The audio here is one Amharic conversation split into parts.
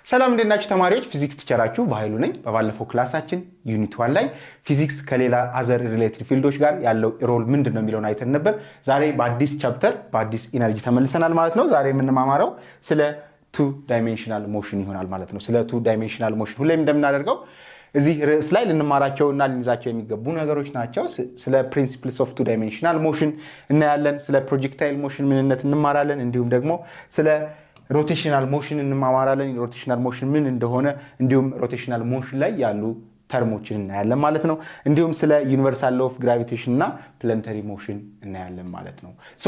ሰላም እንደናችሁ ተማሪዎች ፊዚክስ ቲቸራችሁ በኃይሉ ነኝ። በባለፈው ክላሳችን ዩኒት 1 ላይ ፊዚክስ ከሌላ አዘር ሪሌትድ ፊልዶች ጋር ያለው ሮል ምንድነው የሚለውን አይተን ነበር። ዛሬ በአዲስ ቻፕተር በአዲስ ኢነርጂ ተመልሰናል ማለት ነው። ዛሬ የምንማማረው ስለ ቱ ዳይሜንሽናል ሞሽን ይሆናል ማለት ነው። ስለ ቱ ዳይሜንሽናል ሞሽን ሁሌም እንደምናደርገው እዚህ ርዕስ ላይ ልንማራቸውና ልንይዛቸው የሚገቡ ነገሮች ናቸው። ስለ ፕሪንሲፕልስ ኦፍ ቱ ዳይሜንሽናል ሞሽን እናያለን። ስለ ፕሮጀክታይል ሞሽን ምንነት እንማራለን። እንዲሁም ደግሞ ስለ ሮቴሽናል ሞሽን እንማማራለን። ሮቴሽናል ሞሽን ምን እንደሆነ እንዲሁም ሮቴሽናል ሞሽን ላይ ያሉ ተርሞችን እናያለን ማለት ነው። እንዲሁም ስለ ዩኒቨርሳል ሎው ኦፍ ግራቪቴሽን እና ፕላኔተሪ ሞሽን እናያለን ማለት ነው። ሶ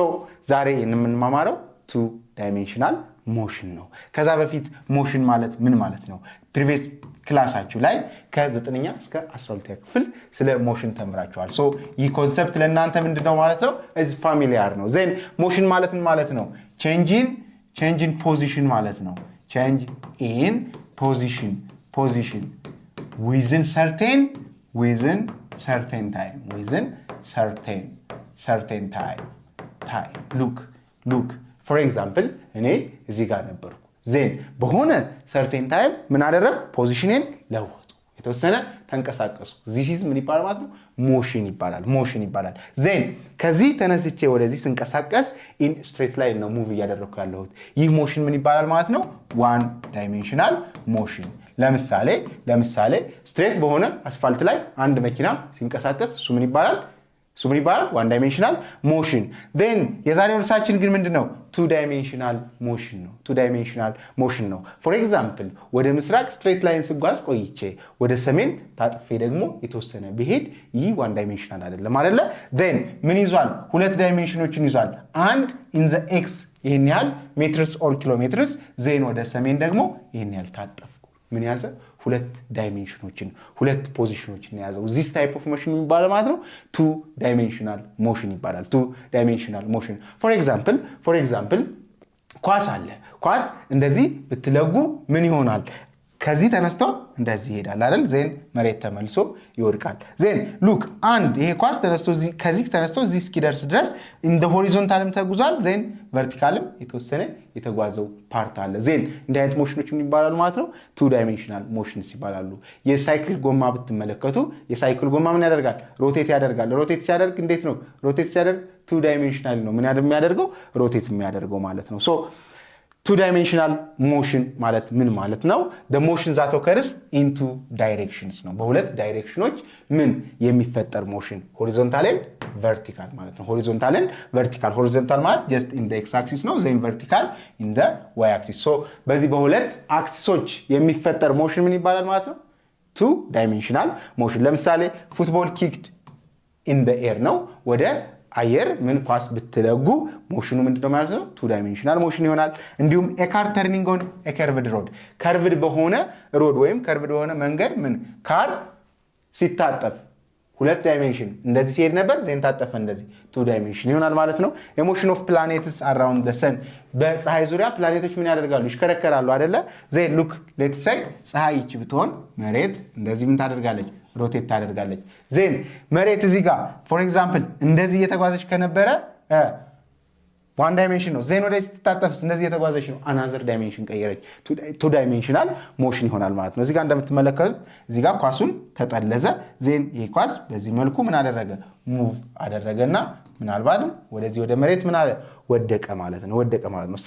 ዛሬ የምንማማረው ቱ ዳይሜንሽናል ሞሽን ነው። ከዛ በፊት ሞሽን ማለት ምን ማለት ነው? ፕሪቪየስ ክላሳችሁ ላይ ከ9ኛ እስከ 12ኛ ክፍል ስለ ሞሽን ተምራችኋል። ሶ ይህ ኮንሰፕት ለእናንተ ምንድነው ማለት ነው? እዚ ፋሚሊያር ነው። ዜን ሞሽን ማለት ምን ማለት ነው? change in position ማለት ነው። change in position within certain time look for example እኔ እዚህ ጋር ነበርኩ። ዜን በሆነ certain time ምን አደረግ? ፖዚሽኔን ለወጡ፣ የተወሰነ ተንቀሳቀሱ። this is ምን ይባላል ማለት ነው? ሞሽን ይባላል። ዜን ከዚህ ተነስቼ ወደዚህ ስንቀሳቀስ in straight line ነው ሙቭ እያደረኩ ያለሁት። ይህ ሞሽን ምን ይባላል ማለት ነው? one dimensional motion። ለምሳሌ ስትሬት በሆነ አስፋልት ላይ አንድ መኪና ሲንቀሳቀስ እሱ ምን ይባላል? one dimensional motion። then የዛሬው ርዕሳችን ግን ምንድነው? two dimensional motion ነው። for example ወደ ምስራቅ straight line ስጓዝ ቆይቼ ወደ ሰሜን ታጥፌ ደግሞ የተወሰነ ብሄድ ይህ one dimensional አይደለም። then ምን ይዟል? ሁለት ዳይሜንሽኖችን ይዟል። አንድ in the x ይሄን ያህል ሜትርስ ኦር ኪሎሜትርስ፣ ዜን ወደ ሰሜን ደግሞ ይሄን ያህል ታጠፍኩ። ምን ያዘ? ሁለት ዳይሜንሽኖችን፣ ሁለት ፖዚሽኖችን ያዘው። this type of motion ይባላል ማለት ነው two dimensional motion ይባላል። two dimensional motion for example ኳስ አለ። ኳስ እንደዚህ ብትለጉ ምን ይሆናል? ከዚህ ተነስቶ እንደዚህ ይሄዳል አይደል? ዜን መሬት ተመልሶ ይወድቃል። ዜን ሉክ አንድ ይሄ ኳስ ተነስቶ ከዚህ ተነስቶ እዚህ እስኪደርስ ድረስ እንደ ሆሪዞንታልም ተጉዟል። ዜን ቨርቲካልም የተወሰነ የተጓዘው ፓርት አለ። ዜን እንደ አይነት ሞሽኖች ምን ይባላሉ ማለት ነው? ቱ ዳይሜንሽናል ሞሽንስ ይባላሉ። የሳይክል ጎማ ብትመለከቱ የሳይክል ጎማ ምን ያደርጋል? ሮቴት ያደርጋል። ሮቴት ሲያደርግ እንዴት ነው? ሮቴት ሲያደርግ ቱ ዳይሜንሽናል ነው ምን የሚያደርገው? ሮቴት የሚያደርገው ማለት ነው። ሶ two dimensional motion ማለት ምን ማለት ነው? the motion that occurs in two directions ነው። በሁለት ዳይሬክሽኖች ምን የሚፈጠር ሞሽን? horizontal and vertical ማለት ነው። horizontal ማለት just in the x axis ነው። then vertical in the y axis። so በዚህ በሁለት አክሲሶች የሚፈጠር ሞሽን ምን ይባላል ማለት ነው? two dimensional motion። ለምሳሌ ፉትቦል kicked in the air ነው። ወደ አየር ምን ኳስ ብትለጉ ሞሽኑ ምንድነው ማለት ነው? ቱ ዳይሜንሽናል ሞሽን ይሆናል። እንዲሁም a car turning on a curved road ከርቭድ በሆነ ሮድ ወይም ከርቭድ በሆነ መንገድ ምን ካር ሲታጠፍ ሁለት ዳይሜንሽን እንደዚህ ሲሄድ ነበር፣ ዜን ታጠፈ እንደዚህ ቱ ዳይሜንሽን ይሆናል ማለት ነው። emotion of planets around the sun በፀሐይ ዙሪያ ፕላኔቶች ምን ያደርጋሉ? ይሽከረከራሉ አይደለ? ዜን look let's say ፀሐይ ይቺ ብትሆን መሬት እንደዚህ ምን ታደርጋለች? ሮቴት ታደርጋለች። ዜን መሬት እዚህ ጋር ፎር ኤግዛምፕል እንደዚህ እየተጓዘች ከነበረ ዋን ዳይሜንሽን ነው። ዜን ወደዚህ ስትታጠፍስ እንደዚህ እየተጓዘች ነው፣ አናዘር ዳይሜንሽን ቀየረች። ቱ ዳይሜንሽናል ሞሽን ይሆናል ማለት ነው። እዚህ ጋር እንደምትመለከቱት እዚህ ጋር ኳሱን ተጠለዘ። ዜን ይሄ ኳስ በዚህ መልኩ ምን አደረገ? ሙቭ አደረገና ምናልባትም ወደዚህ ወደ መሬት ምን አለ? ወደቀ ማለት ነው።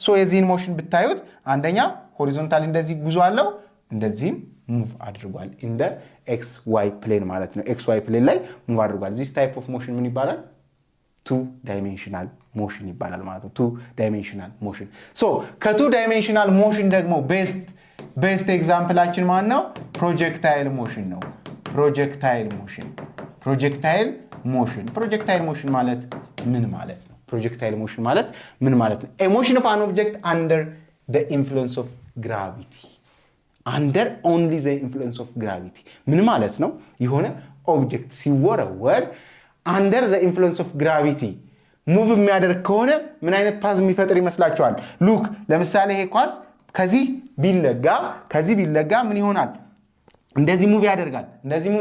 ሶ የዚህን ሞሽን ብታዩት አንደኛ ሆሪዞንታሊ እንደዚህ ጉዞ አለው፣ እንደዚህም ሙቭ አድርጓል in the xy plane ማለት ነው። xy plane ላይ ሙቭ አድርጓል። this type of motion ምን ይባላል? two dimensional motion ይባላል ማለት ነው። two dimensional motion። so ከቱ ዳይሜንሽናል ሞሽን ደግሞ ቤስት ኤግዛምፕላችን ማን ነው? ፕሮጀክታይል ሞሽን ነው። ፕሮጀክታይል ሞሽን ማለት ምን ማለት ነው? ፕሮጀክታይል ሞሽን ማለት ምን ማለት ነው? a motion of an object under the influence of gravity under only the influence of gravity ምን ማለት ነው? የሆነ ኦብጀክት ሲወረወር under the influence of gravity ሙቭ የሚያደርግ ከሆነ ምን አይነት ፓዝ የሚፈጥር ይመስላችኋል? ሉክ ለምሳሌ ይሄ ኳስ ከዚህ ቢለጋ ምን ይሆናል? እንደዚህ ሙቭ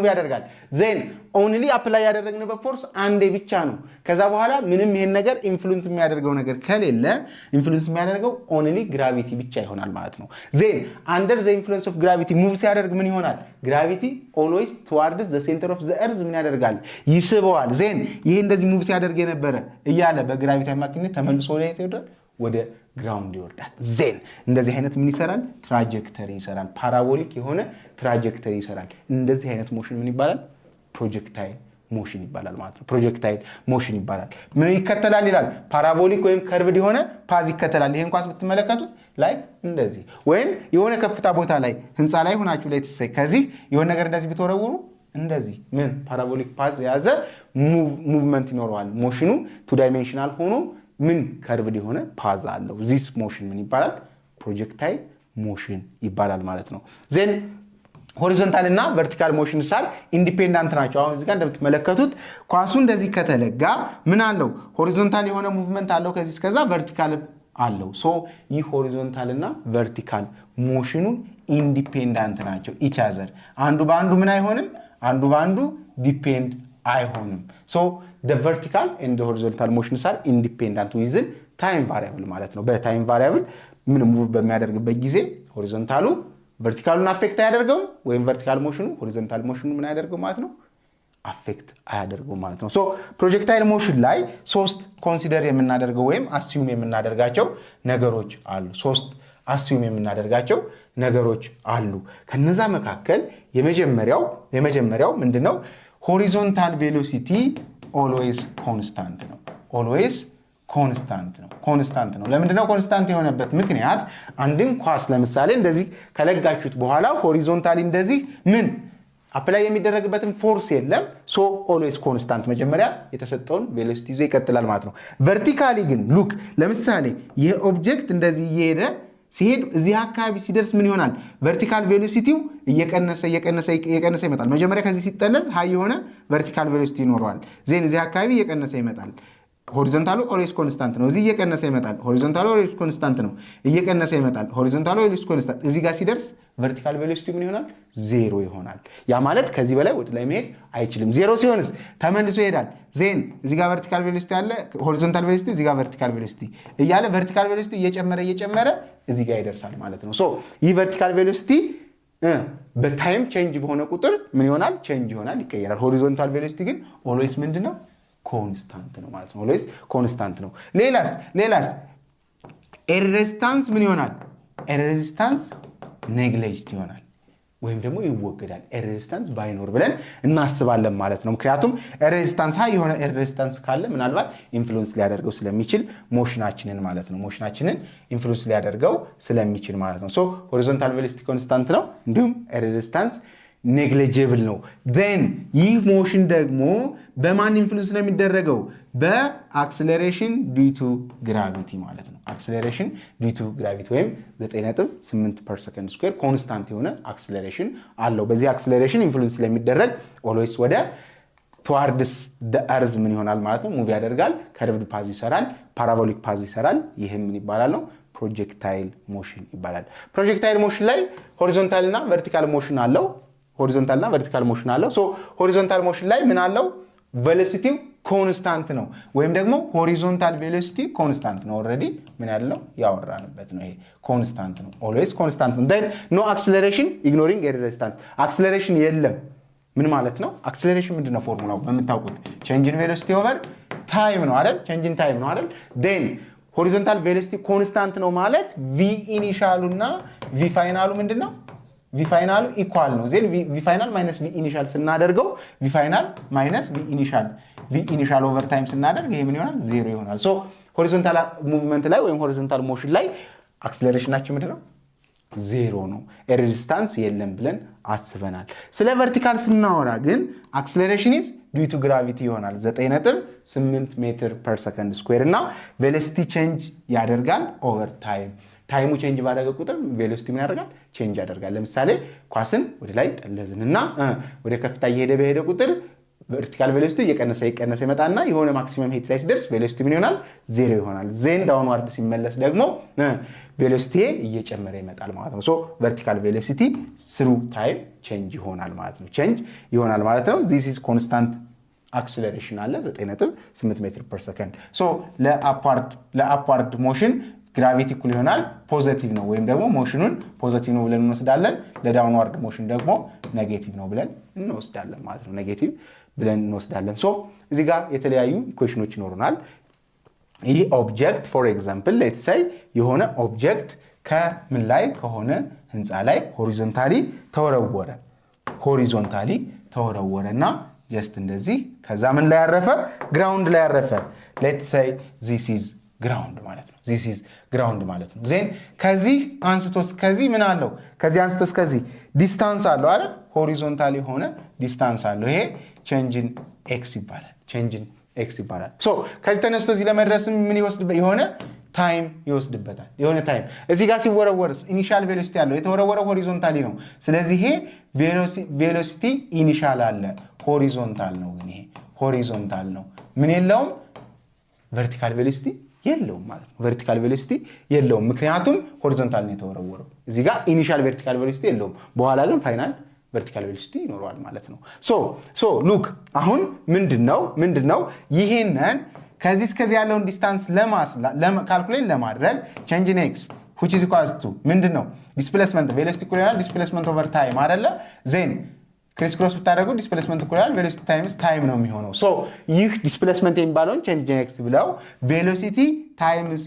ያደርጋል። ዜን ኦንሊ አፕላይ ያደረግንበት ፎርስ አንዴ ብቻ ነው። ከዛ በኋላ ምንም ይሄን ነገር ኢንፍሉዌንስ የሚያደርገው ነገር ከሌለ ኢንፍሉዌንስ የሚያደርገው ኦንሊ ግራቪቲ ብቻ ይሆናል ማለት ነው። ዜን አንደር ዘ ኢንፍሉዌንስ ኦፍ ግራቪቲ ሙቭ ሲያደርግ ምን ይሆናል? ግራቪቲ ኦልዌይስ ቱዋርድስ ዘ ሴንተር ኦፍ ዘ እርዝ ምን ያደርጋል? ይስበዋል። ዜን ይሄ እንደዚህ ሙቭ ሲያደርግ የነበረ እያለ በግራቪቲ አማካኝነት ተመልሶ ወደ የት ይወርዳል? ወደ ግራውንድ ይወርዳል። ዜን እንደዚህ አይነት ምን ይሰራል? ትራጀክተሪ ይሰራል። ፓራቦሊክ የሆነ ትራጀክተሪ ይሰራል። እንደዚህ አይነት ሞሽን ምን ይባላል? ፕሮጀክታይል ሞሽን ይባላል ማለት ነው። ፕሮጀክታይል ሞሽን ይባላል። ምን ይከተላል ይላል? ፓራቦሊክ ወይም ከርቭድ የሆነ ፓዝ ይከተላል። ይሄን ኳስ ብትመለከቱት ላይ እንደዚህ ወይም የሆነ ከፍታ ቦታ ላይ ህንፃ ላይ ሆናችሁ ላይ ተሰይ ከዚህ የሆነ ነገር እንደዚህ ብትወረውሩ እንደዚህ ምን ፓራቦሊክ ፓዝ የያዘ ሙቭመንት ይኖረዋል። ሞሽኑ ቱ ዳይሜንሽናል ሆኖ ምን ከርቭድ የሆነ ፓዝ አለው። ዚስ ሞሽን ምን ይባላል? ፕሮጀክታይል ሞሽን ይባላል ማለት ነው። ዜን ሆሪዞንታል እና ቨርቲካል ሞሽን ሳል ኢንዲፔንዳንት ናቸው። አሁን እዚህ ጋር እንደምትመለከቱት ኳሱ እንደዚህ ከተለጋ ምን አለው? ሆሪዞንታል የሆነ ሙቭመንት አለው ከዚህ እስከዛ፣ ቨርቲካል አለው። ሶ ይህ ሆሪዞንታል እና ቨርቲካል ሞሽኑ ኢንዲፔንዳንት ናቸው። ኢች አዘር አንዱ በአንዱ ምን አይሆንም? አንዱ በአንዱ ዲፔንድ አይሆንም። ሶ the vertical and the horizontal motion are independent within time variable ማለት ነው። በታይም ቫሪያብል ምን ሙቭ በሚያደርግበት ጊዜ ሆሪዞንታሉ ቨርቲካሉን አፌክት አያደርገው ወይም ቨርቲካል ሞሽኑ ሆሪዞንታል ሞሽኑ ምን ያደርገው ማለት ነው? አፌክት አያደርገው ማለት ነው። ሶ ፕሮጀክታይል ሞሽን ላይ ሶስት ኮንሲደር የምናደርገው ወይም አስዩም የምናደርጋቸው ነገሮች አሉ። ሶስት አስዩም የምናደርጋቸው ነገሮች አሉ። ከነዛ መካከል የመጀመሪያው ምንድነው? ሆሪዞንታል ቬሎሲቲ ኦልዌይስ ኮንስታንት ነው። ኦልዌይስ ኮንስታንት ነው። ለምንድነው ኮንስታንት የሆነበት ምክንያት? አንድን ኳስ ለምሳሌ እንደዚህ ከለጋችሁት በኋላ ሆሪዞንታሊ እንደዚህ ምን አፕላይ የሚደረግበትን ፎርስ የለም። ሶ ኦልዌይስ ኮንስታንት መጀመሪያ የተሰጠውን ቬሎሲቲ ይዞ ይቀጥላል ማለት ነው። ቨርቲካሊ ግን ሉክ ለምሳሌ ይህ ኦብጀክት እንደዚህ ሲሄድ እዚህ አካባቢ ሲደርስ ምን ይሆናል? ቨርቲካል ቬሎሲቲው እየቀነሰ ይመጣል። መጀመሪያ ከዚህ ሲጠለዝ ሃይ የሆነ ቨርቲካል ቬሎሲቲ ይኖረዋል። ዜን እዚህ አካባቢ እየቀነሰ ይመጣል። ሆሪዞንታሉ ኦልዌይስ ኮንስታንት ነው። እዚህ እየቀነሰ ይመጣል። ሆሪዞንታሉ ኦልዌይስ ኮንስታንት ነው። እየቀነሰ ይመጣል። ሆሪዞንታሉ ኦልዌይስ ኮንስታንት። እዚህ ጋር ሲደርስ ቨርቲካል ቬሎሲቲ ምን ይሆናል? ዜሮ ይሆናል። ያ ማለት ከዚህ በላይ ወደ ላይ መሄድ አይችልም። ዜሮ ሲሆንስ ተመልሶ ይሄዳል። ዜን እዚህ ጋር ቨርቲካል ቬሎሲቲ አለ፣ ሆሪዞንታል ቬሎሲቲ፣ እዚህ ጋር ቨርቲካል ቬሎሲቲ እያለ ቨርቲካል ቬሎሲቲ እየጨመረ እዚህ ጋር ይደርሳል ማለት ነው። ሶ ይህ ቨርቲካል ቬሎሲቲ በታይም ቼንጅ በሆነ ቁጥር ምን ይሆናል? ቼንጅ ይሆናል፣ ይቀየራል። ሆሪዞንታል ቬሎሲቲ ግን ኦልዌይስ ምንድነው? ኮንስታንት ነው ማለት ነው። ኦልዌይስ ኮንስታንት ነው። ሌላስ ሬዚስታንስ ምን ይሆናል? ሬዚስታንስ ኔግሌጅድ ይሆናል ወይም ደግሞ ይወገዳል። ሬዚስታንስ ባይኖር ብለን እናስባለን ማለት ነው። ምክንያቱም ሬዚስታንስ ሃይ የሆነ ሬዚስታንስ ካለ ምናልባት ኢንፍሉዌንስ ሊያደርገው ስለሚችል ሞሽናችንን ማለት ነው። ሞሽናችንን ኢንፍሉዌንስ ሊያደርገው ስለሚችል ማለት ነው። ሶ ሆሪዞንታል ቬሎሲቲ ኮንስታንት ነው፣ እንዲሁም ሬዚስታንስ ኔግሊጂብል ነው። ዜን ይህ ሞሽን ደግሞ በማን ኢንፍሉዌንስ ነው የሚደረገው? በአክሰለሬሽን ዲው ቱ ግራቪቲ ማለት ነው። አክሰለሬሽን ዲው ቱ ግራቪቲ ወይም 9.8 ፐር ሰከንድ ስኩዌር ኮንስታንት የሆነ አክሰለሬሽን አለው። በዚህ አክሰለሬሽን ኢንፍሉዌንስ ስለሚደረግ ኦልዌይስ ወደ ቱዋርድስ ዘ እርዝ ምን ይሆናል ማለት ነው? ሙቭ ያደርጋል። ከርቭድ ፓዝ ይሰራል፣ ፓራቦሊክ ፓዝ ይሰራል። ይህም ምን ይባላል ነው? ፕሮጀክታይል ሞሽን ይባላል። ፕሮጀክታይል ሞሽን ላይ ሆሪዞንታል እና ቨርቲካል ሞሽን አለው። ሆሪዞንታል እና ቨርቲካል ሞሽን አለው። ሶ ሆሪዞንታል ሞሽን ላይ ምን አለው? ቬሎሲቲው ኮንስታንት ነው ወይም ደግሞ ሆሪዞንታል ቬሎሲቲ ኮንስታንት ነው። ኦልሬዲ ምን ያለው ያወራንበት ነው። ይሄ ኮንስታንት ነው፣ ኦልዌይስ ኮንስታንት ነው። ዜን ኖ አክሰለሬሽን ኢግኖሪንግ ሬዚስታንስ። አክሰለሬሽን የለም። ምን ማለት ነው? አክሰለሬሽን ምንድነው? ፎርሙላው በምታውቁት ቼንጅ ኢን ቬሎሲቲ ኦቨር ታይም ነው አይደል? ቼንጅ ኢን ታይም ነው አይደል? ዜን ሆሪዞንታል ቬሎሲቲ ኮንስታንት ነው ማለት ቪ ኢኒሻሉ እና ቪ ፋይናሉ ምንድነው? ቪ ፋይናሉ ኢኳል ነው። ዜን ቪ ፋይናል ማይነስ ቪ ኢኒሻል ስናደርገው ቪ ፋይናል ማይነስ ቪ ኢኒሻል ኦቨር ታይም ስናደርግ ይሄ ምን ይሆናል? ዜሮ ይሆናል። ሶ ሆሪዞንታል ሙቭመንት ላይ ወይም ሆሪዞንታል ሞሽን ላይ አክሰለሬሽናችን ምንድነው? ዜሮ ነው። ሬዚስታንስ የለም ብለን አስበናል። ስለ ቨርቲካል ስናወራ ግን አክሰለሬሽን ኢዝ ዲው ቱ ግራቪቲ ይሆናል። 9.8 ሜትር ፐር ሰከንድ ስኩዌር እና ቬሎሲቲ ቼንጅ ያደርጋል ኦቨር ታይም። ታይሙ ቼንጅ ባደረገ ቁጥር ቬሎሲቲ ምን ያደርጋል? ቼንጅ ያደርጋል። ለምሳሌ ኳስን ወደ ላይ ጠለዝንና ወደ ከፍታ እየሄደ በሄደ ቁጥር ቨርቲካል ቬሎሲቲ እየቀነሰ ይመጣና የሆነ ማክሲመም ሄት ላይ ሲደርስ ቬሎሲቲ ምን ይሆናል? 0 ይሆናል። ዜን ዳውንዋርድ ሲመለስ ደግሞ ቬሎሲቲ እየጨመረ ይመጣል ማለት ነው። ሶ ቨርቲካል ቬሎሲቲ ስሩ ታይም ቼንጅ ይሆናል ማለት ነው። ቼንጅ ይሆናል ማለት ነው። ዚስ ኢዝ ኮንስታንት አክሰለሬሽን አለ 9.8 ሜትር ፐር ሰከንድ። ሶ ለአፕዋርድ ሞሽን ግራቪቲ እኩል ይሆናል ፖዚቲቭ ነው ወይም ደግሞ ሞሽኑን ፖዚቲቭ ነው ብለን እንወስዳለን። ለዳውንዋርድ ሞሽን ደግሞ ኔጌቲቭ ነው ብለን እንወስዳለን ማለት ነው። ኔጌቲቭ ብለን እንወስዳለን። ሶ እዚህ ጋር የተለያዩ ኢኩዌሽኖች ይኖሩናል። ይህ ኦብጀክት ፎር ኤግዛምፕል ሌትስ ሴይ የሆነ ኦብጀክት ከምን ላይ ከሆነ ህንፃ ላይ ሆሪዞንታሊ ተወረወረና ጀስት እንደዚህ ከዛ ምን ላይ ያረፈ? ግራውንድ ላይ ያረፈ። ሌትስ ሴይ ዚስ ኢዝ ግራውንድ ማለት ነው። ዚስ ኢዝ ግራውንድ ማለት ነው። ዜን ከዚህ አንስቶ እስከዚህ ምን አለው? ከዚህ አንስቶ እስከዚህ ዲስታንስ አለው አይደል? ሆሪዞንታሊ ሆነ ዲስታንስ አለው። ይሄ ቼንጅን ኤክስ ይባላል። ሶ ከዚህ ተነስቶ እዚህ ለመድረስ ምን ይወስድበት? የሆነ ታይም ይወስድበታል። የሆነ ታይም እዚህ ጋር ሲወረወርስ ኢኒሻል ቬሎሲቲ አለው። የተወረወረው ሆሪዞንታሊ ነው። ስለዚህ ይሄ ቬሎሲቲ ኢኒሻል አለ፣ ሆሪዞንታል ነው። ግን ይሄ ሆሪዞንታል ነው። ምን የለውም? ቨርቲካል ቬሎሲቲ የለውም ማለት ነው። ቨርቲካል ቬሎሲቲ የለውም ምክንያቱም ሆሪዞንታል ነው የተወረወረው። እዚህ ጋር ኢኒሻል ቨርቲካል ቬሎሲቲ የለውም። በኋላ ግን ፋይናል ቨርቲካል ቬሎሲቲ ይኖረዋል ማለት ነው። ሶ ሉክ አሁን ምንድነው ይሄንን ከዚህ እስከዚህ ያለውን ዲስታንስ ካልኩሌት ለማድረግ ቼንጅ ኢን ኤክስ which is equals to ምንድነው? ዲስፕሌስመንት ቬሎሲቲ እኩል ይሆናል ዲስፕሌስመንት ኦቨር ታይም አይደለ? ዜን ክሪስ ክሮስ ብታደርጉ ዲስፕሌስመንት እኩል ይሆናል ቬሎሲቲ ታይምስ ታይም ነው የሚሆነው። ሶ ይህ ዲስፕሌስመንት የሚባለውን ቼንጅ ኢን ኤክስ ብለው ቬሎሲቲ ታይምስ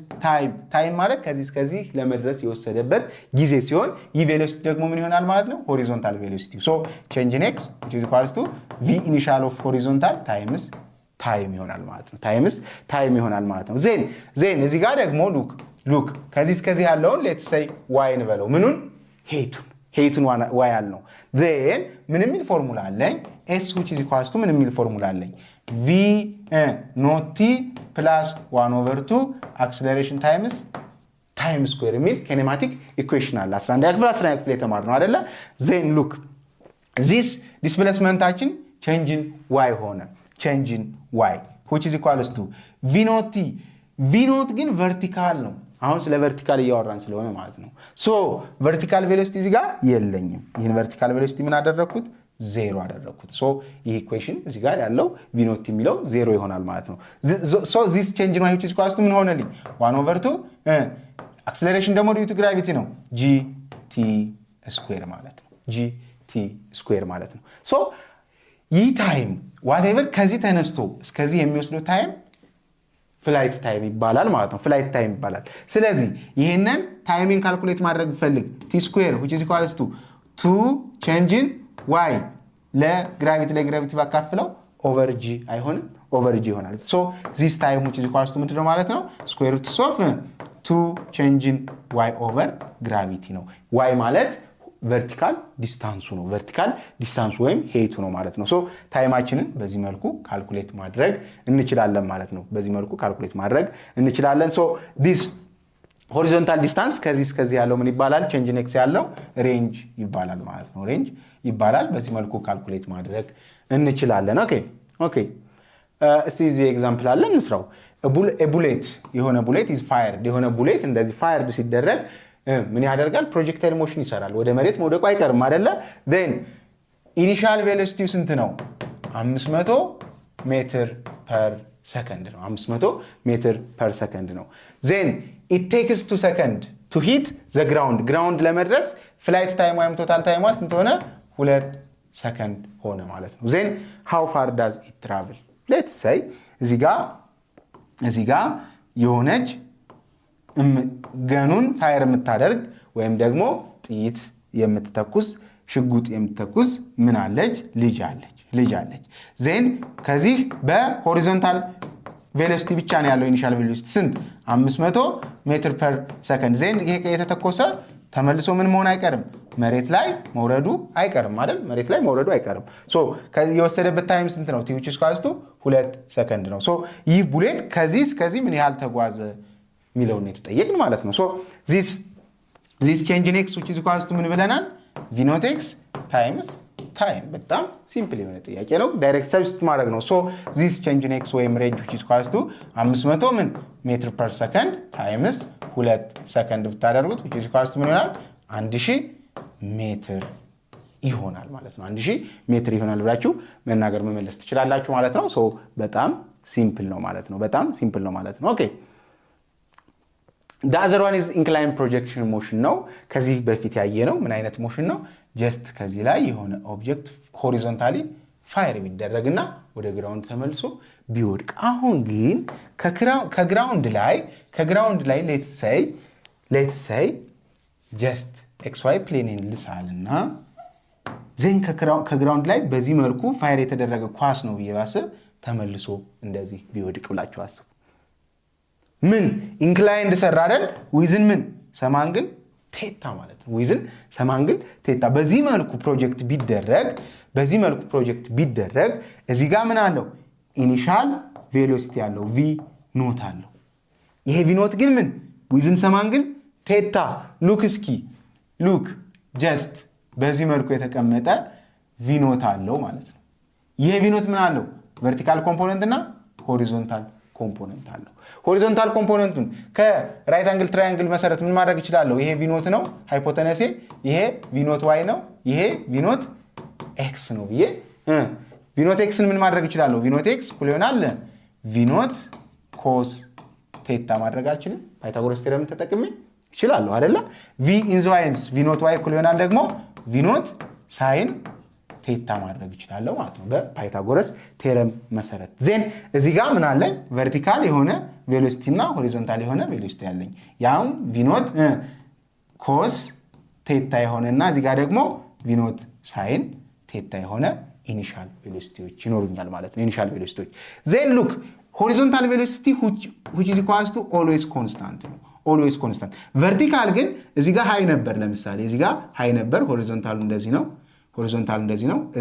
ታይም ማለት ከዚህ እስከዚህ ለመድረስ የወሰደበት ጊዜ ሲሆን ይህ ቬሎሲቲ ደግሞ ምን ይሆናል ማለት ነው? ሆሪዞንታል ቬሎሲቲ። ሶ ቼንጅ ኢን ኤክስ which is equals to v initial of horizontal times ታይም ይሆናል ማለት ነው። ታይም ይሆናል ማለት ነው። ዜን እዚህ ጋር ደግሞ ሉክ ከዚህ እስከዚህ ያለውን ሌትስ ሴይ ዋይ እንበለው። ምኑን? ሄቱን ዋይ አልነው። ዜን ምን የሚል ፎርሙላ አለኝ? ኤስ which is equals to ምን የሚል ፎርሙላ አለኝ? v not t plus 1/2 acceleration times ታይም ስኩዌር የሚል ኪኔማቲክ ኢኩዌሽን አለ። 11ኛ ክፍል የተማርነው አይደለ? ዜን ሉክ ዚስ ዲስፕሌስመንታችን ቼንጅ ኢን ዋይ ሆነ። ቼንጅ ኢን ዋይ which is equals to v not t ቪኖት ግን ቨርቲካል ነው። አሁን ስለ ቨርቲካል እያወራን ስለሆነ ማለት ነው። ሶ ቨርቲካል ቬሎሲቲ እዚህ ጋር የለኝም። ይህን ቨርቲካል ቬሎሲቲ ምን አደረኩት? 0 አደረኩት። ሶ ይህ ኢኩዌሽን እዚህ ጋር ያለው ቪኖት የሚለው 0 ይሆናል ማለት ነው። ሶ ዚስ ቼንጅ ኢን ዋይ which is equals to ምን ሆነልኝ? 1/2 አክሰለሬሽን ደግሞ ዲዩ ቱ ግራቪቲ ነው gt ስኩዌር ማለት ነው። gt ስኩዌር ማለት ነው። ሶ ይህ ታይም ዋትኤቨር ከዚህ ተነስቶ እስከዚህ የሚወስደው ታይም ፍላይት ታይም ይባላል ማለት ነው። ፍላይት ታይም ይባላል። ስለዚህ ይሄንን ታይሚንግ ካልኩሌት ማድረግ ፈልግ t ስኩዌር which is equals to 2 change in y ለግራቪቲ ባካፍለው ኦቨር g አይሆንም? ኦቨር g ይሆናል። ሶ this time which is equals to ምንድነው ማለት ነው? ስኩዌር ሩት ኦፍ 2 change in y ኦቨር ግራቪቲ ነው። y ማለት ቨርቲካል ዲስታንሱ ነው። ቨርቲካል ዲስታንሱ ወይም ሄቱ ነው ማለት ነው። ሶ ታይማችንን በዚህ መልኩ ካልኩሌት ማድረግ እንችላለን ማለት ነው። በዚህ መልኩ ካልኩሌት ማድረግ እንችላለን። ሶ ዲስ ሆሪዞንታል ዲስታንስ ከዚህ እስከዚህ ያለው ምን ይባላል? ቼንጅ ኢን ኤክስ ያለው ሬንጅ ይባላል ማለት ነው። ሬንጅ ይባላል። በዚህ መልኩ ካልኩሌት ማድረግ እንችላለን። ኦኬ እስቲ እዚህ ኤግዛምፕል አለ እንስራው። ቡሌት የሆነ ቡሌት ኢዝ ፋየርድ የሆነ ቡሌት እንደዚህ ፋየርድ ሲደረግ ምን ያደርጋል? ፕሮጀክታይል ሞሽን ይሰራል። ወደ መሬት መውደቁ አይቀርም አይደለ? ዜን ኢኒሻል ቬሎሲቲው ስንት ነው? 500 ሜትር ፐር ሰከንድ ነው። 500 ሜትር ፐር ሰከንድ ነው። ዜን ኢት ቴክስ 2 ሰከንድ ቱ ሂት ዘ ግራውንድ ለመድረስ ፍላይት ታይም ወይም ቶታል ታይም ስንት ሆነ? 2 ሰከንድ ሆነ ማለት ነው። ዜን ሃው ፋር ዳዝ ኢት ትራቭል? ሌትስ ሴይ እዚህ ጋር የሆነች ገኑን ፋየር የምታደርግ ወይም ደግሞ ጥይት የምትተኩስ ሽጉጥ የምትተኩስ ምን አለች? ልጅ አለች። ዜን ከዚህ በሆሪዞንታል ቬሎሲቲ ብቻ ነው ያለው ኢኒሻል ቬሎሲቲ ስንት? 500 ሜትር ፐር ሰከንድ። ዜን ይሄ የተተኮሰ ተመልሶ ምን መሆን አይቀርም? መሬት ላይ መውረዱ አይቀርም አይደል? መሬት ላይ መውረዱ አይቀርም። ሶ የወሰደበት ታይም ስንት ነው? ቲ which is equals to 2 ሰከንድ ነው። ሶ ይህ ቡሌት ከዚህ እስከዚህ ምን ያህል ተጓዘ ሚለውን የተጠየቅን ማለት ነው። ሶ ዚስ ቼንጅ ኢን ኤክስ which is equals to ምን ብለናል? v not x times ታይም በጣም ሲምፕል የሆነ ጥያቄ ነው ዳይሬክት ሰብስቲት ማድረግ ነው ሶ this change in x ወይም range which is equals to 500 ምን ሜትር ፐር ሰከንድ ታይምስ 2 ሰከንድ ብታደርጉት which is equals to ምን ይሆናል 1000 ሜትር ይሆናል ማለት ነው 1000 ሜትር ይሆናል ብላችሁ መናገር መመለስ ትችላላችሁ ማለት ነው ሶ በጣም ሲምፕል ነው ማለት ነው በጣም ሲምፕል ነው ማለት ነው ኦኬ the other one is inclined projection motion ነው ከዚህ በፊት ያየ ነው ምን አይነት ሞሽን ነው just ከዚህ ላይ የሆነ ኦብጀክት ሆሪዞንታሊ ፋየር ቢደረግና ወደ ግራውንድ ተመልሶ ቢወድቅ አሁን ግን ከግራውንድ ላይ let's say just xy plane ልሳልና ዘን ከግራውንድ ላይ በዚህ መልኩ ፋየር የተደረገ ኳስ ነው ይባስብ ተመልሶ እንደዚህ ቢወድቅ ብላችሁ አስቡ ምን ኢንክላይንድ ሰራ አይደል ዊዝን ምን ሰማንግል ቴታ ማለት ነው ዊዝን ሰማንግል ቴታ በዚህ መልኩ ፕሮጀክት ቢደረግ እዚህ ጋር ምን አለው ኢኒሻል ቬሎሲቲ ያለው v ኖት አለው ይሄ v ኖት ግን ምን ዊዝን ሰማንግል ቴታ ሉክ ጀስት በዚህ መልኩ የተቀመጠ v ኖት አለው ማለት ነው ይሄ v ኖት ምን አለው ቨርቲካል ኮምፖነንት እና ሆሪዞንታል ኮምፖነንት አለው ሆሪዞንታል ኮምፖነንቱን ከራይት አንግል ትራያንግል መሰረት ምን ማድረግ ይችላል ይሄ v ኖት ነው ሃይፖቴነሲ ይሄ v ኖት y ነው ይሄ v ኖት x ነው ብዬ v ኖት x ምን ማድረግ ይችላል v ኖት x እኩል ይሆናል v ኖት cos ቴታ ማድረግ አልችልም ፓይታጎረስ ቴረም ተጠቅሜ ይችላል አይደለ v in the y v ኖት y እኩል ይሆናል ደግሞ v ኖት sin ቴታ ማድረግ ይችላል ማለት ነው በፓይታጎረስ ቴረም መሰረት ዜን እዚህ ጋር ምን አለ ቨርቲካል የሆነ ቬሎሲቲ እና ሆሪዞንታል የሆነ ቬሎሲቲ ያለኝ ያው v ኖት cos ቴታ የሆነና እዚህ ጋር ደግሞ v ኖት sin ቴታ የሆነ ኢኒሻል ቬሎሲቲዎች ይኖሩኛል ማለት ነው ኢኒሻል ቬሎሲቲዎች ዜን ሉክ ሆሪዞንታል ቬሎሲቲ which is equals to always constant ነው always constant vertical ግን እዚህ ጋር ሃይ ነበር ለምሳሌ እዚህ ጋር ሃይ ነበር ሆሪዞንታሉ እንደዚህ ነው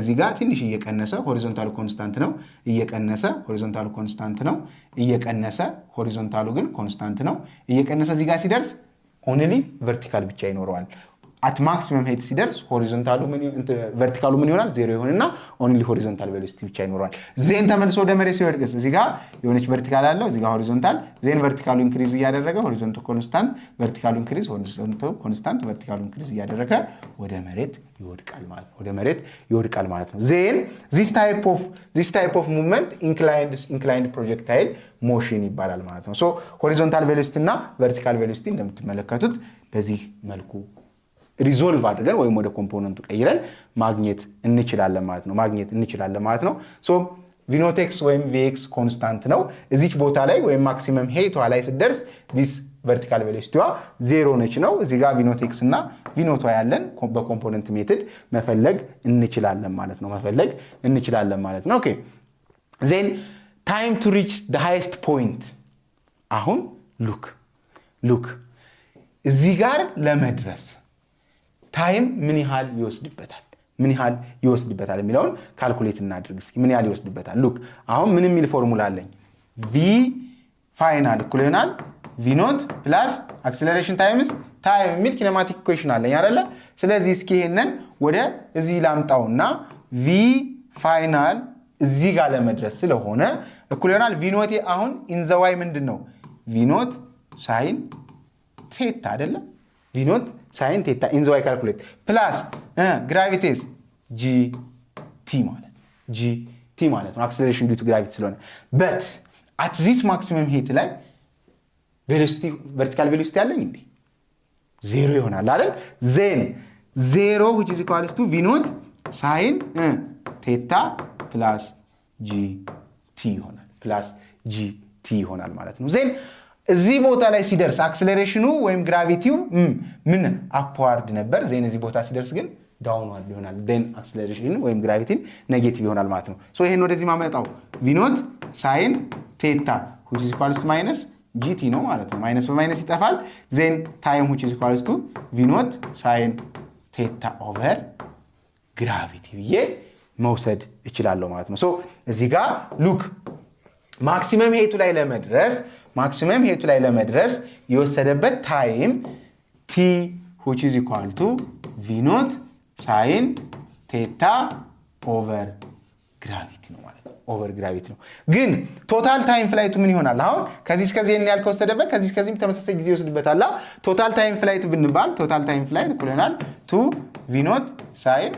እዚህ ጋር ትንሽ እየቀነሰ ሆሪዞንታሉ ኮንስታንት ነው እየቀነሰ ሆሪዞንታሉ ኮንስታንት ነው እየቀነሰ ሆሪዞንታሉ ግን ኮንስታንት ነው እየቀነሰ እዚህ ጋር ሲደርስ ኦንሊ ቨርቲካል ብቻ ይኖረዋል at maximum height ሲደርስ ሆሪዞንታሉ ቨርቲካሉ ምን ይሆናል ዜሮ ይሆንና ኦንሊ ሆሪዞንታል ቬሎሲቲ ብቻ ይኖራል ዜን ተመልሶ ወደ መሬት ሲወድቅስ እዚህ ጋር የሆነች ቨርቲካል አለው እዚህ ጋር ሆሪዞንታል ዜን ቨርቲካሉ ኢንክሪዝ እያደረገ ሆሪዞንታል ኮንስታንት ቨርቲካሉ ኢንክሪዝ ሆሪዞንታል ኮንስታንት ቨርቲካሉ ኢንክሪዝ እያደረገ ወደ መሬት ይወድቃል ማለት ነው ዜን this type of movement inclined projectile motion ይባላል ማለት ነው ሶ ሆሪዞንታል ቬሎሲቲ እና ቨርቲካል ቬሎሲቲ እንደምትመለከቱት በዚህ መልኩ ሪዞልቭ አድርገን ወይም ወደ ኮምፖነንቱ ቀይረን ማግኘት እንችላለን ማለት ነው ሶ v ኖት x ወይም vx ኮንስታንት ነው እዚች ቦታ ላይ ወይም ማክሲመም ሄይቷ ላይ ሲደርስ this vertical velocity 0 ነች ነው እዚህ ጋር v ኖት x እና v ኖት y ያለን በኮምፖነንት ሜተድ መፈለግ እንችላለን ማለት ነው ኦኬ then time to reach the highest point አሁን look እዚህ ጋር ለመድረስ ታይም ምን ያህል ይወስድበታል የሚለውን ካልኩሌት እናድርግ እስኪ ምን ያህል ይወስድበታል ሉክ አሁን ምን የሚል ፎርሙላ አለኝ v ፋይናል እኩል ይሆናል v ኖት ፕላስ አክሰለሬሽን ታይምስ ታይም የሚል ኪኔማቲክ ኢኩዌሽን አለኝ አይደለ ስለዚህ እስኪ ይሄንን ወደ እዚህ ላምጣውና v ፋይናል እዚህ ጋር ለመድረስ ስለሆነ እኩል ይሆናል v ኖት አሁን ኢን ዘ ዋይ ምንድነው v ኖት sin ቴታ አይደለ v ኖት sin theta in the y calculate plus gravity is gt ማለት ነው acceleration due to gravity ስለሆነ but at this maximum height ላይ velocity vertical velocity አለኝ እንዴ ዜሮ ይሆናል አይደል then 0 which is equals to v ኖት sin theta plus gt ይሆናል ማለት ነው then እዚህ ቦታ ላይ ሲደርስ አክሰለሬሽኑ ወይም ግራቪቲው ምን አፕዋርድ ነበር ዜን እዚህ ቦታ ሲደርስ ግን ዳውንዋርድ ይሆናል then አክሰለሬሽኑ ወይም ግራቪቲን ኔጌቲቭ ይሆናል ማለት ነው ሶ ይሄን ወደዚህ ማመጣው v ኖት sin theta which is equals to minus gt ነው ማለት ነው ማይነስ በማይነስ ይጠፋል then time which is equals to v ኖት sin theta over gravity ብዬ መውሰድ እችላለሁ ማለት ነው ሶ እዚህ ጋር ሉክ ማክሲመም ሄቱ ላይ ለመድረስ የወሰደበት ታይም t which is equal to v ኖት sin theta ኦቨር ግራቪቲ ነው ማለት ነው ኦቨር ግራቪቲ ነው ግን ቶታል ታይም ፍላይቱ ምን ይሆናል አሁን ከዚህ እስከዚህ ያህል ከወሰደበት ከዚህ እስከዚህም ተመሳሳይ ጊዜ ይወስድበታል ቶታል ታይም ፍላይት ብንባል ቶታል ታይም ፍላይት እኩል ይሆናል 2 v ኖት ሳይን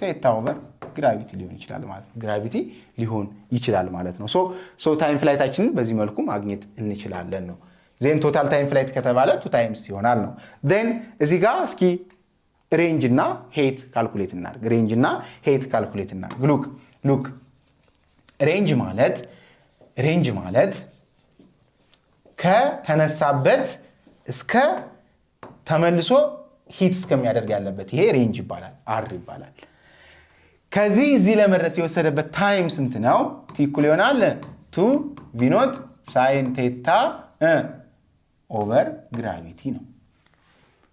ቴታ ኦቨር ግራቪቲ ሊሆን ይችላል ማለት ነው ግራቪቲ ሊሆን ይችላል ማለት ነው ሶ ታይም ፍላይታችንን በዚህ መልኩ ማግኘት እንችላለን ነው ዜን ቶታል ታይም ፍላይት ከተባለ 2 ታይምስ ይሆናል ነው ዜን እዚህ ጋር እስኪ ሬንጅ እና ሄት ካልኩሌት እናድርግ ሬንጅ እና ሄት ካልኩሌት እናድርግ ሉክ ሬንጅ ማለት ከተነሳበት እስከ ተመልሶ ሂት እስከሚያደርግ ያለበት ይሄ ሬንጅ ይባላል አር ይባላል ከዚህ እዚህ ለመድረስ የወሰደበት ታይም ስንት ነው ቲ እኩል ይሆናል 2 v ኖት ሳይን ቴታ ኦቨር ግራቪቲ ነው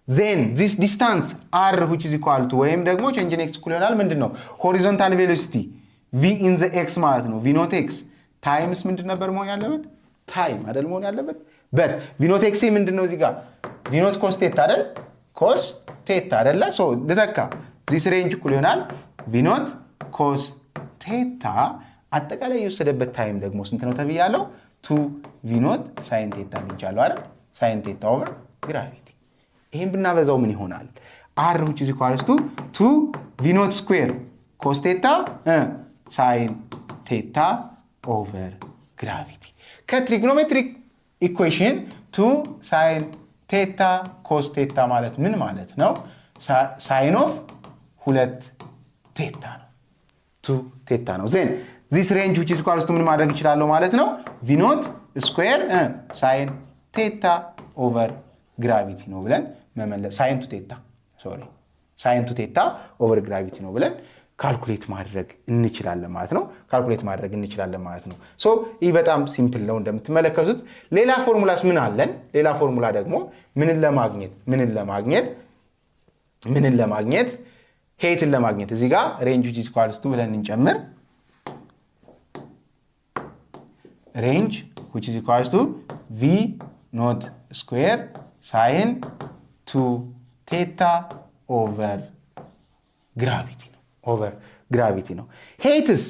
then this distance r which is equal to ወይም ደግሞ change in x እኩል ይሆናል ምንድነው horizontal velocity v in the x ማለት ነው v ኖት x times ምንድን ነበር መሆን ያለበት ታይም አይደል መሆን ያለበት but v ኖት x ምንድነው እዚህ ጋር v ኖት cos theta አይደል cos theta አይደል so ልተካ this range እኩል ይሆናል v ኖት cos theta አጠቃላይ የወሰደበት ታይም ደግሞ ስንት ነው ተብያለው 2 v ኖት sin theta ልንቻለው አይደል sin theta over gravity ይሄን ብናበዛው ምን ይሆናል r which is equal to 2 v ኖት square cos theta sin theta over gravity ከትሪግኖሜትሪክ ኢኩዌሽን 2 sin theta cos theta ማለት ምን ማለት ነው sin of 2 theta ነው 2 theta ነው then this range which is equal to ምን ማድረግ ይችላል ማለት ነው v ኖት square sin theta over gravity ነው ብለን መመለስ sin to theta sin to theta over gravity ነው ብለን ካልኩሌት ማድረግ እንችላለን ማለት ነው ሶ ይሄ በጣም ሲምፕል ነው እንደምትመለከቱት ሌላ ፎርሙላስ ምን አለን ሌላ ፎርሙላ ደግሞ ምንን ለማግኘት ሄትን ለማግኘት እዚህ ጋር range which is equal to ብለን እንጨምር range which is equal to v not square sin 2 theta over gravity ነው ሄትስ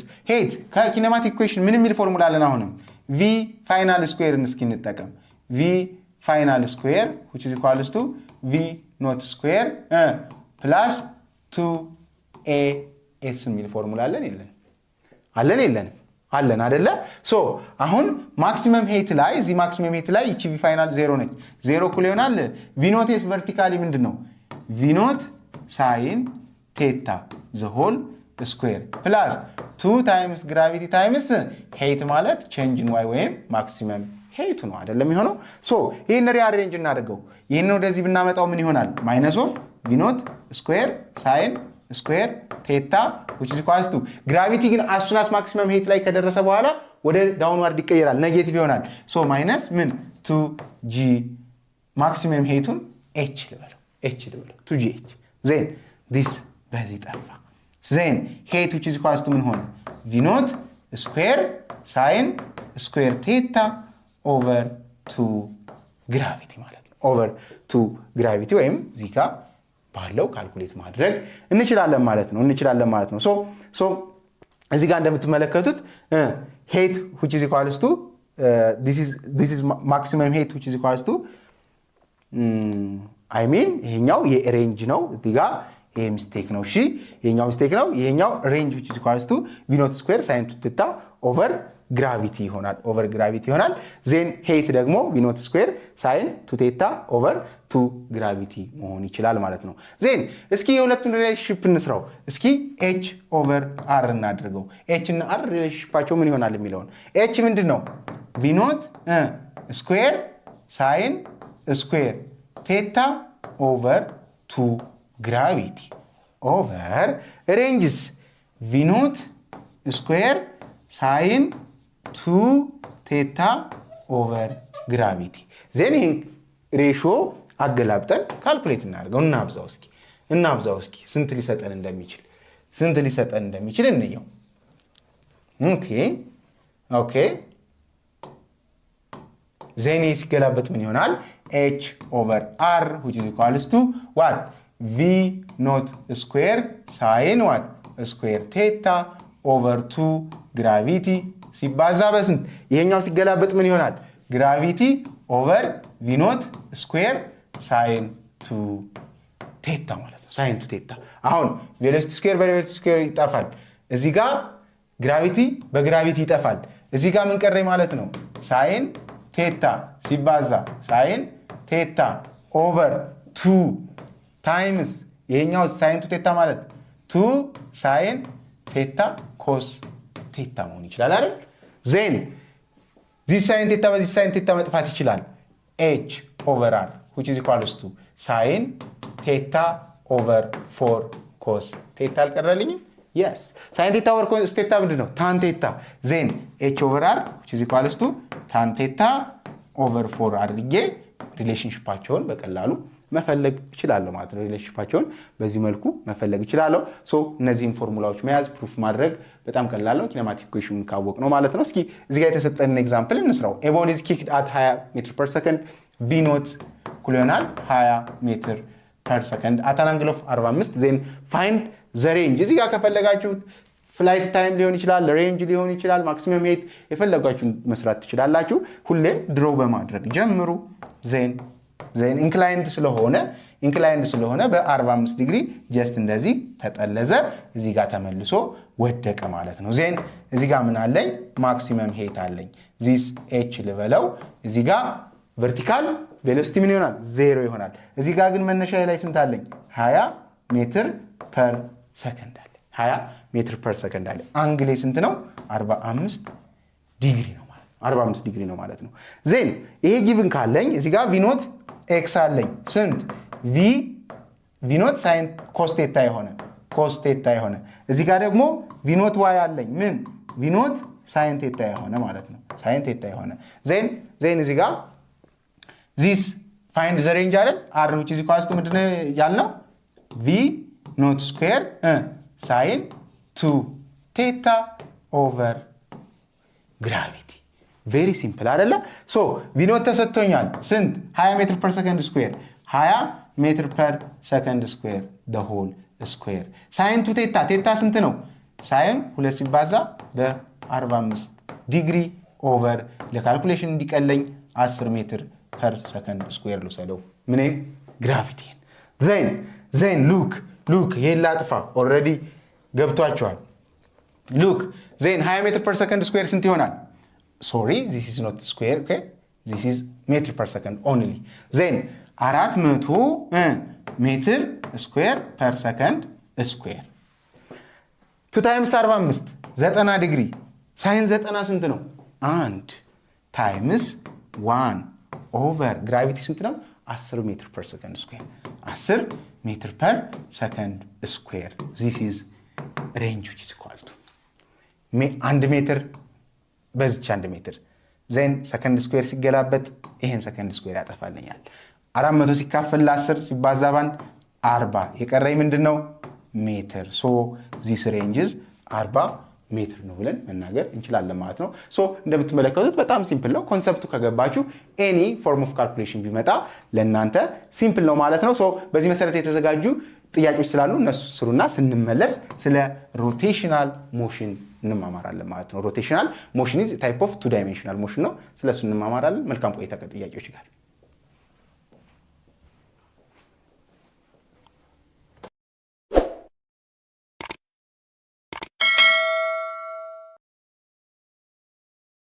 ከኪኔማቲክ ኢኩዌሽን ምን የሚል ፎርሙላ አለን አሁንም v ፋይናል ስኩዌርን እስኪ እንጠቀም v ፋይናል ስኩዌር which is equal to v not square plus 2as የሚል ፎርሙላ አለን አለን አይደለ ሶ አሁን ማክሲመም ሄት ላይ እዚ ማክሲመም ሄት ላይ እቺ v ፋይናል 0 ነች 0 እኩል ይሆናል v ኖት s ቨርቲካሊ ምንድነው v ኖት sin theta the whole square plus 2 times gravity times height ማለት change in y ወይም maximum height ነው አይደለም የሚሆነው ሶ ይሄን ሪአሬንጅ እናደርገው ይሄን ወደዚህ ብናመጣው ምን ይሆናል minus of v ኖት square sin square theta which is equal to gravity ግን as soon as maximum height ላይ ከደረሰ በኋላ ወደ ዳውንዋርድ ይቀየራል ኔጌቲቭ ይሆናል ሶ ማይነስ ምን 2g maximum height-ን h ልበለው 2gh then this በዚህ ጠፋ then height which is equal to ምን ሆነ v ኖት square sin square theta over 2 gravity ማለት ነው over 2 gravity ወይም እዚህ ጋር ባለው ካልኩሌት ማድረግ እንችላለን ማለት ነው ሶ እዚህ ጋር እንደምትመለከቱት height which is equal to this is maximum height which is equal to I mean ይሄኛው የሬንጅ ነው እዚህ ጋር ይሄ ሚስቴክ ነው እሺ ይሄኛው ሚስቴክ ነው ይሄኛው range which is equal to v not square sin theta over gravity ይሆናል then height ደግሞ v not square sin theta over 2 gravity መሆን ይችላል ማለት ነው then እስኪ የሁለቱን ሪሌሽንሺፕ እንስራው እስኪ h over r እናድርገው h እና r ሪሌሽንሺፓቸው ምን ይሆናል የሚለውን h ምንድነው v not square sin square theta over 2 gravity over ranges v not square sin 2 theta over gravity then in ratio አገላብጠን ካልኩሌት እናደርገው እናብዛው እስኪ ስንት ሊሰጠን እንደሚችል እንየው ኦኬ then ሲገላበጥ ምን ይሆናል h over r which is equal to what v not square sin what ስኩዌር ቴታ ኦቨር 2 ግራቪቲ ሲባዛ በስንት ይሄኛው ሲገላበጥ ምን ይሆናል? ግራቪቲ ኦቨር ቪኖት ስኩዌር ሳይን 2 ቴታ ማለት ነው። ሳይን 2 ቴታ። አሁን ቬሎሲቲ ስኩዌር በቬሎሲቲ ስኩዌር ይጠፋል። እዚህ ጋር ግራቪቲ በግራቪቲ ይጠፋል። እዚህ ጋር ምን ቀረኝ ማለት ነው? ሳይን ቴታ ሲባዛ ሳይን ቴታ ኦቨር 2 ታይምስ ይሄኛው ሳይን 2 ቴታ ማለት 2 ሳይን ቴታ ኮስ ቴታ መሆን ይችላል አይደል? ዜን ዚህ ሳይን ቴታ በዚህ ሳይን ቴታ መጥፋት ይችላል። h over r which is equals to ሳይን ቴታ ኦቨር 4 ኮስ ቴታ አልቀረልኝም? yes ሳይን ቴታ ኦቨር ኮስ ቴታ ምንድነው? ታን ቴታ። ዜን h over r which is equals to ታን ቴታ ኦቨር 4 አድርጌ ሪሌሽንሺፓቸውን በቀላሉ መፈለግ እችላለሁ ማለት ነው። ሪሌሽንሺፓቸውን በዚህ መልኩ መፈለግ እችላለሁ። ሶ እነዚህን ፎርሙላዎች መያዝ ፕሩፍ ማድረግ በጣም ቀላል ነው። ኪኔማቲክ ኢኩዌሽኑን ካወቅ ነው ማለት ነው። እስኪ እዚህ ጋር የተሰጠን ኤግዛምፕል እንስራው። ኤ ቦል ኢዝ ኪክድ አት 20 ሜትር ፐር ሰከንድ ቪ ኖት እኩል ይሆናል 20 ሜትር ፐር ሰከንድ አት አን አንግል ኦፍ 45 ዜን ፋይንድ ዘ ሬንጅ። እዚህ ጋር ከፈለጋችሁት ፍላይት ታይም ሊሆን ይችላል፣ ሬንጅ ሊሆን ይችላል፣ ማክሲመም ሄት የፈለጋችሁን መስራት ትችላላችሁ። ሁሌም ድሮ በማድረግ ጀምሩ። ዜን ኢንክላይንድ ስለሆነ በ45 ዲግሪ ጀስት እንደዚህ ተጠለዘ፣ እዚህ ጋር ተመልሶ ወደቀ ማለት ነው። ዜን እዚህ ጋር ምን አለኝ? ማክሲመም ሄት አለኝ። ዚስ ኤች ልበለው። እዚህ ጋር ቨርቲካል ቬሎሲቲ ምን ይሆናል? 0 ይሆናል። እዚህ ጋር ግን መነሻ ላይ ስንት አለኝ? 20 ሜትር ፐር ሰከንድ አለ። 20 ሜትር ፐር ሰከንድ አለ። አንግሌ ስንት ነው? 45 ዲግሪ ነው ማለት ነው። 45 ዲግሪ ነው ማለት ነው። ዜን ይሄ ጊቭን ካለኝ እዚህ ጋር ቪኖት ኤክስ አለኝ። ስንት? ቪኖት ሳይን ኮስቴታ የሆነ እዚህ ጋር ደግሞ ቪኖት ዋይ አለኝ። ምን? ቪኖት ሳይን ቴታ የሆነ ማለት ነው። ሳይን ቴታ የሆነ ዜን እዚህ ጋር ዚስ ፋይንድ ዘ ሬንጅ አይደል? አር which is equals to ምንድነው ያልነው? ቪ ኖት ስኩዌር ሳይን 2 ቴታ ኦቨር ግራቪቲ። ቬሪ ሲምፕል አይደለ? ሶ ቪኖት ተሰጥቶኛል። ስንት? 20 ሜትር ፐር ሰከንድ ስኩዌር 20 ሜትር ፐር ሰከንድ ስኩዌር the whole ስኩዌር ሳይን 2 ቴታ ስንት ነው? ሳይን 2 ሲባዛ በ45 ዲግሪ ኦቨር ለካልኩሌሽን እንዲቀለኝ 10 ሜትር ፐር ሰከንድ ስኩዌር ልውሰደው። ምን? ግራቪቲን። ዜን ሉክ ይሄን ላጥፋ። ኦልሬዲ ገብቷቸዋል። ሉክ ዜን 20 ሜትር ፐር ሰከንድ ስኩዌር ስንት ይሆናል? ሶሪ this is not square, okay? this is meter per second only. ዜን 400 ሜትር ስኩዌር ፐር ሰከንድ ስኩዌር 2 ታይምስ 45 90 ዲግሪ ሳይን 90 ስንት ነው? 1 ታይምስ 1 ኦቨር ግራቪቲ ስንት ነው? 10 ሜትር ፐር ሰከንድ ስኩዌር 10 ሜትር ፐር ሰከንድ ስኩዌር this is range which is equal to 1 ሜትር በዚች 1 ሜትር ዜን ሰከንድ ስኩዌር ሲገላበጥ ይሄን ሰከንድ ስኩዌር ያጠፋልኛል። 400 ሲካፈል ለ10 ሲባዛ ባንድ 40 የቀረኝ ምንድነው? ሜትር። ሶ ዚስ ሬንጅስ 40 ሜትር ነው ብለን መናገር እንችላለን ማለት ነው። ሶ እንደምትመለከቱት በጣም ሲምፕል ነው። ኮንሰፕቱ ከገባችሁ ኤኒ ፎርም ኦፍ ካልኩሌሽን ቢመጣ ለእናንተ ሲምፕል ነው ማለት ነው። ሶ በዚህ መሰረት የተዘጋጁ ጥያቄዎች ስላሉ እነሱ ስሩና ስንመለስ ስለ ሮቴሽናል ሞሽን እንማማራለን ማለት ነው። ሮቴሽናል ሞሽን ኢዝ ታይፕ ኦፍ 2 ዳይሜንሽናል ሞሽን ነው። ስለሱ እንማማራለን። መልካም ቆይታ ከጥያቄዎች ጋር